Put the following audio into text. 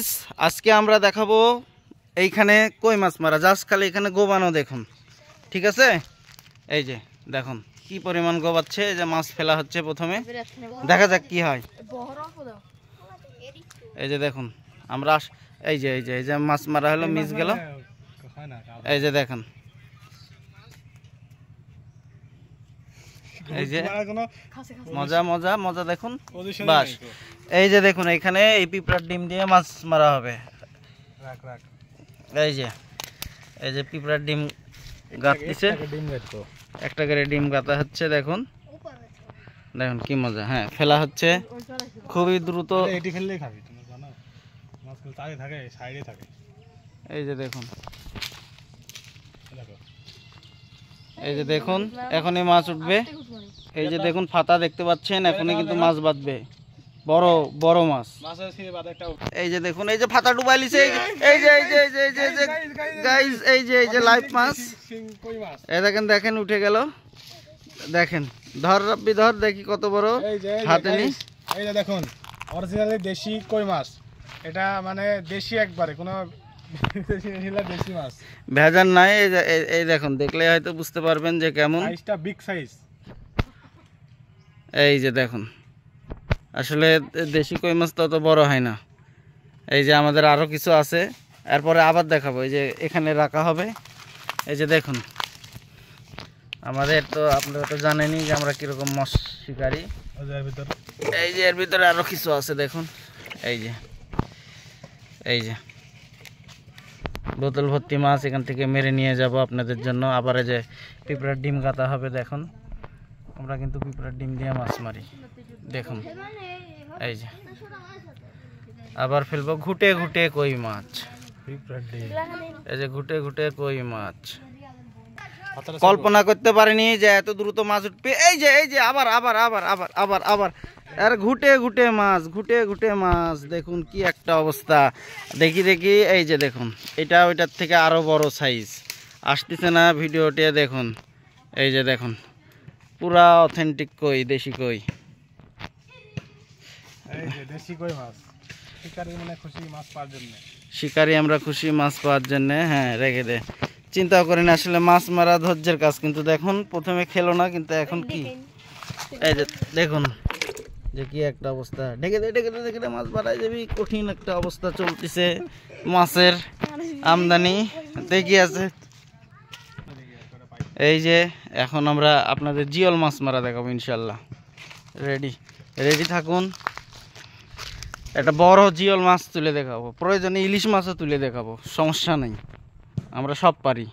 Guys, আজকে আমরা দেখাবো এইখানে কই মাছ মারা। জাস্ট খালি এখানে গোবানো দেখুন, ঠিক আছে? এই যে দেখুন কি পরিমাণ গোবাচ্ছে। এই যে মাছ ফেলা হচ্ছে, প্রথমে দেখা যাক কি হয়। এই যে দেখুন আমরা এই যে মাছ মারা হলো, মিস গেল। এই যে দেখুন, এই যে মজা মজা মজা দেখুন। বাস এই যে দেখুন, এখানে এই পিঁপড়ার ডিম দিয়ে মাছ মারা হবে। এই যে পিঁপড়ার ডিম গাঁথতেছে, একটা করে ডিম গাঁথা হচ্ছে। দেখুন দেখুন কি মজা। হ্যাঁ, ফেলা হচ্ছে খুবই দ্রুত। এই যে দেখুন, এই যে দেখুন এখনই মাছ উঠবে। এই যে দেখুন ফাতা দেখতে পাচ্ছেন, এখনই কিন্তু মাছ বাঁধবে, বড় বড় মাছ। এই যে দেখুন, এই যে ফাতা ডুবাইলিছে। এই যে গাইস, এই যে লাইভ মাছ। এই দেখেন দেখেন উঠে গেল। দেখেন, ধর রাব্বি ধর, দেখি কত বড় হাতে নি। এই যে দেখুন অরিজিনালি দেশি কই মাছ। এটা মানে দেশি একবারে, কোনো দেশি মাছ ভেজাল নাই। এই দেখুন, দেখলে হয়তো বুঝতে পারবেন যে কেমন সাইজটা, বিগ সাইজ। এই যে দেখুন, আসলে দেশি কই মাছ তত বড় হয় না। এই যে আমাদের আরো কিছু আছে, এরপরে আবার দেখাবো। এই যে এখানে রাখা হবে। এই যে দেখুন, আমাদের তো আপনারা তো জানেনই যে আমরা কিরকম মাছ শিকারি। এই যে এর ভিতরে আরো কিছু আছে দেখুন। এই যে বোতল ভর্তি মাছ এখান থেকে মেরে নিয়ে যাব আপনাদের জন্য। আবার এই যে পিঁপড়ার ডিম গাঁথা হবে। দেখুন, আমরা কিন্তু পিঁপড়ার ডিম দিয়ে মাছ মারি। দেখুন, এই যে আবার ফেলবো ঘুটে ঘুটে কই মাছ। এই যে ঘুটে ঘুটে কই মাছ, কল্পনা করতে পারিনি যে এত দ্রুত মাছ উঠবে। এই যে আবার আবার আবার আবার আবার আবার আর ঘুটে ঘুটে মাছ, ঘুটে ঘুটে মাছ। দেখুন কি একটা অবস্থা। দেখি এই যে দেখুন, এটা ওইটার থেকে আরো বড় সাইজ আসতেছে না ভিডিওতে। দেখুন, এই যে দেখুন পুরা অথেন্টিক কই, দেশি কই। এই যে দেশি কই মাছ, শিকারি মানে খুশি মাছ পাওয়ার জন্য। শিকারি আমরা খুশি মাছ পাওয়ার জন্য। হ্যাঁ, রেখে দে, চিন্তা করেন আসলে মাছ মারা ধৈর্যের কাজ। কিন্তু দেখুন প্রথমে খেলো না, কিন্তু এখন কি, এই যে দেখুন যে কি একটা অবস্থা। ঢেকে দে মাছ বাড়াই যাবি। কঠিন একটা অবস্থা চলতেছে মাছের আমদানি দেখি আছে। এই যে এখন আমরা আপনাদের জিওল মাছ মারা দেখাবো ইনশাল্লাহ। রেডি থাকুন। একটা বড় জিওল মাছ তুলে দেখাবো, প্রয়োজনে ইলিশ মাছও তুলে দেখাবো, সমস্যা নেই, আমরা সব পারি।